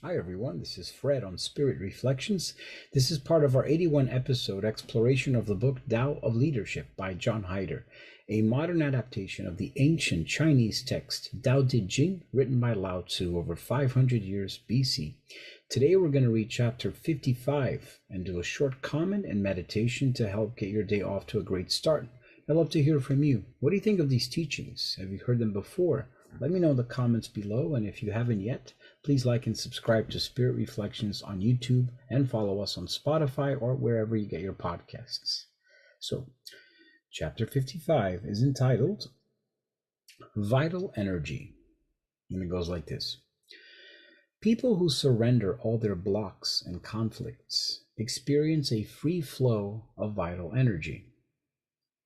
Hi everyone, this is Fred on Spirit Reflections. This is part of our 81 episode exploration of the book Tao of Leadership by John Heider, a modern adaptation of the ancient Chinese text Tao Te Ching, written by Lao Tzu over 500 years BC. Today we're going to read chapter 55 and do a short comment and meditation to help get your day off to a great start. I'd love to hear from you. What do you think of these teachings? Have you heard them before? Let me know in the comments below, and if you haven't yet, please like and subscribe to Spirit Reflections on YouTube and follow us on Spotify or wherever you get your podcasts. So, chapter 55 is entitled Vital Energy, and it goes like this. People who surrender all their blocks and conflicts experience a free flow of vital energy.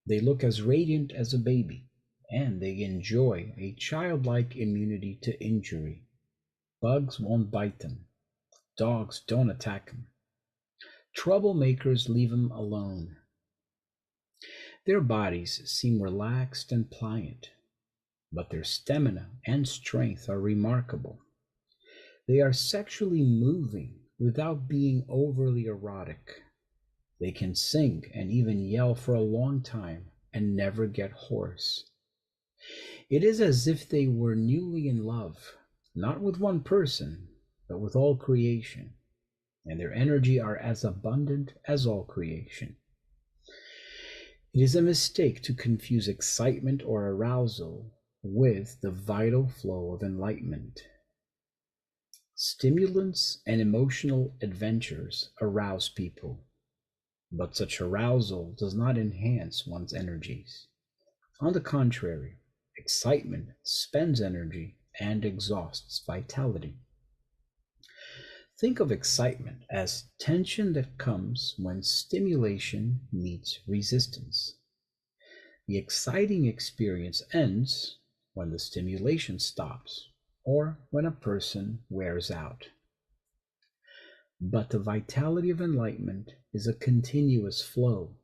They look as radiant as a baby, and they enjoy a childlike immunity to injury. Bugs won't bite them. Dogs don't attack them. Troublemakers leave them alone. Their bodies seem relaxed and pliant, but their stamina and strength are remarkable. They are sexually moving without being overly erotic. They can sing and even yell for a long time and never get hoarse. It is as if they were newly in love, not with one person, but with all creation, and their energy are as abundant as all creation. It is a mistake to confuse excitement or arousal with the vital flow of enlightenment. Stimulants and emotional adventures arouse people, but such arousal does not enhance one's energies. On the contrary, excitement spends energy and exhausts vitality. Think of excitement as tension that comes when stimulation meets resistance. The exciting experience ends when the stimulation stops or when a person wears out. But the vitality of enlightenment is a continuous flow.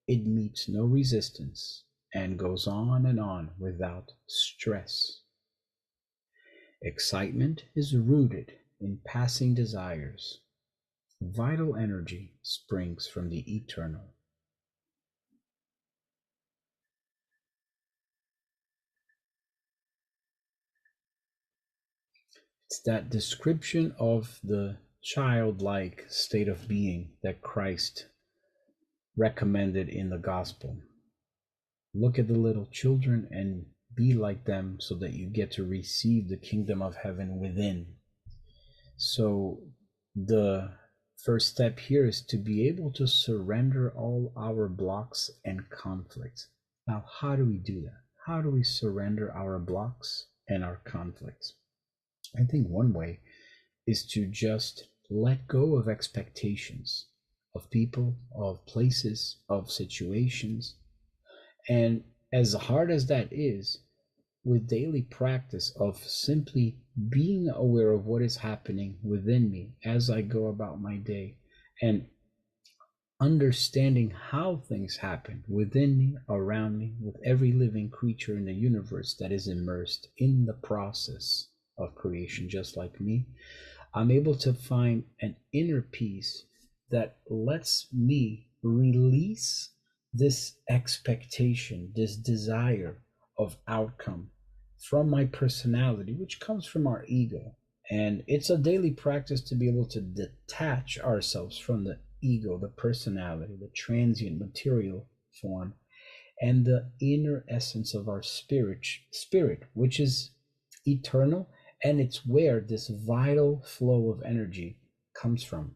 It meets no resistance and goes on and on without stress. Excitement is rooted in passing desires. Vital energy springs from the eternal. It's that description of the childlike state of being that Christ recommended in the gospel. Look at the little children and be like them so that you get to receive the kingdom of heaven within. So the first step here is to be able to surrender all our blocks and conflicts. Now, how do we do that? How do we surrender our blocks and our conflicts? I think one way is to just let go of expectations of people, of places, of situations. And as hard as that is, with daily practice of simply being aware of what is happening within me as I go about my day and understanding how things happen within me, around me, with every living creature in the universe that is immersed in the process of creation, just like me, I'm able to find an inner peace that lets me release this expectation, this desire of outcome from my personality, which comes from our ego. And it's a daily practice to be able to detach ourselves from the ego, the personality, the transient material form, and the inner essence of our spirit, which is eternal, and it's where this vital flow of energy comes from.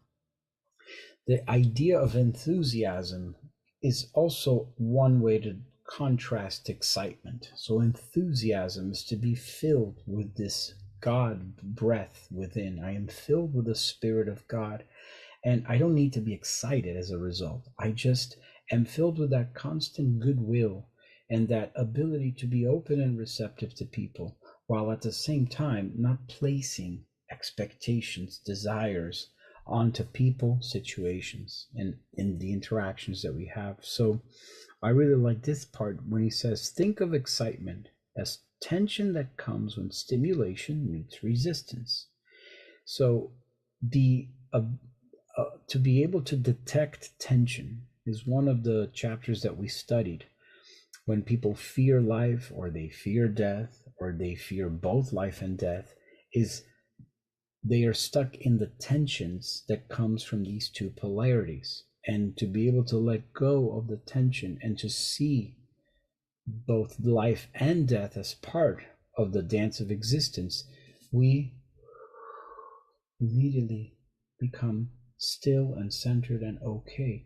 The idea of enthusiasm is also one way to contrast excitement. So enthusiasm is to be filled with this God breath within. I am filled with the Spirit of God, and I don't need to be excited as a result. I just am filled with that constant goodwill and that ability to be open and receptive to people, while at the same time not placing expectations, desires onto people, situations, and in the interactions that we have. So I really like this part when he says, think of excitement as tension that comes when stimulation meets resistance. So the to be able to detect tension is one of the chapters that we studied. When people fear life, or they fear death, or they fear both life and death, is they are stuck in the tensions that comes from these two polarities. And to be able to let go of the tension and to see both life and death as part of the dance of existence, we immediately become still and centered and okay.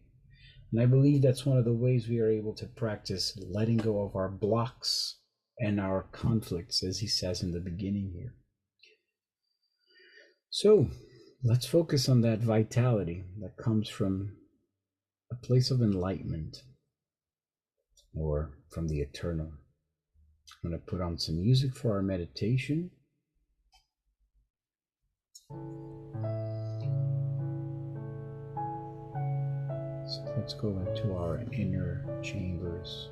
And I believe that's one of the ways we are able to practice letting go of our blocks and our conflicts, as he says in the beginning here. So let's focus on that vitality that comes from a place of enlightenment, or from the eternal. I'm going to put on some music for our meditation. So let's go into our inner chambers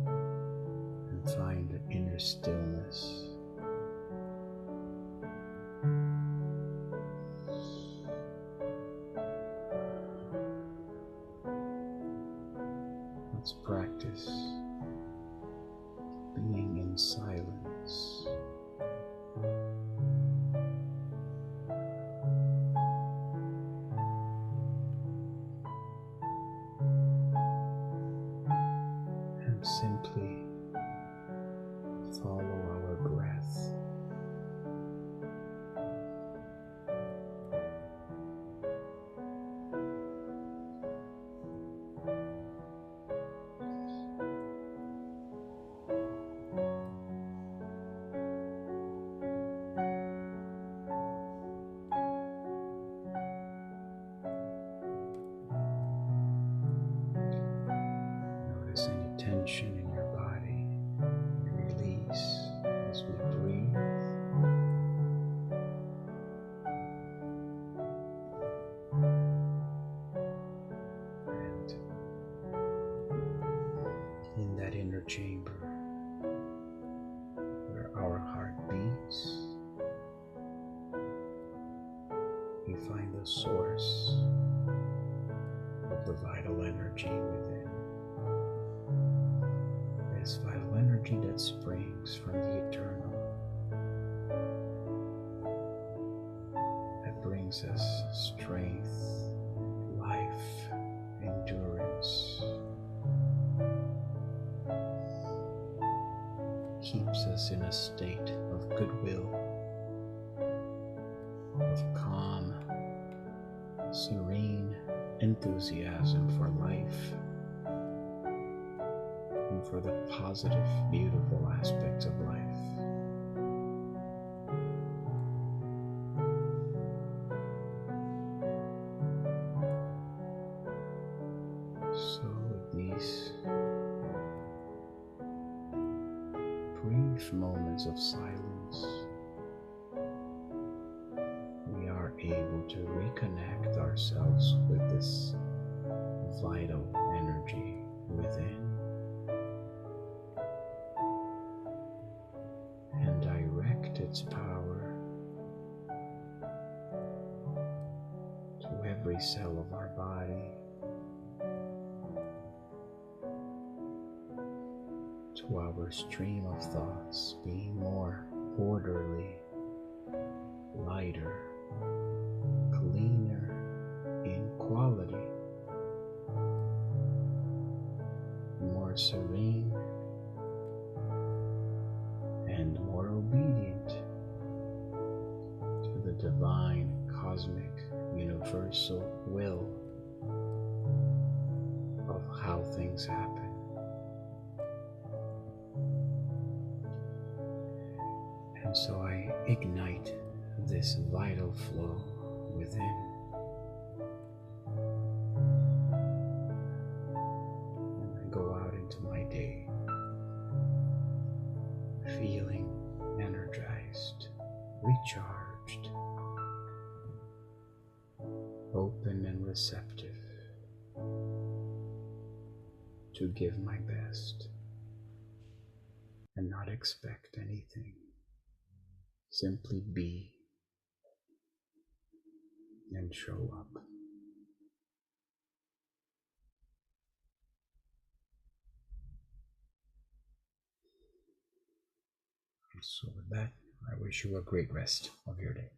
and find inner stillness. Let's practice being in silence. And simply follow our breath. Notice any tension in your body, release as we breathe. And in that inner chamber where our heart beats, we find the source of the vital energy within. This vital energy that springs from the eternal, that brings us strength, life, endurance, keeps us in a state of goodwill, of calm, serene enthusiasm for life and for the positive, beautiful aspects of life. So with these brief moments of silence, we are able to reconnect ourselves with this vital energy within and direct its power to every cell of our body, to our stream of thoughts being more orderly, lighter, cleaner in quality, more serene, and more obedient to the divine, cosmic, universal will of how things happen. And so I ignite this vital flow within. And I go out into my day feeling energized, recharged, open and receptive to give my best and not expect anything. Simply be and show up. So with that, I wish you a great rest of your day.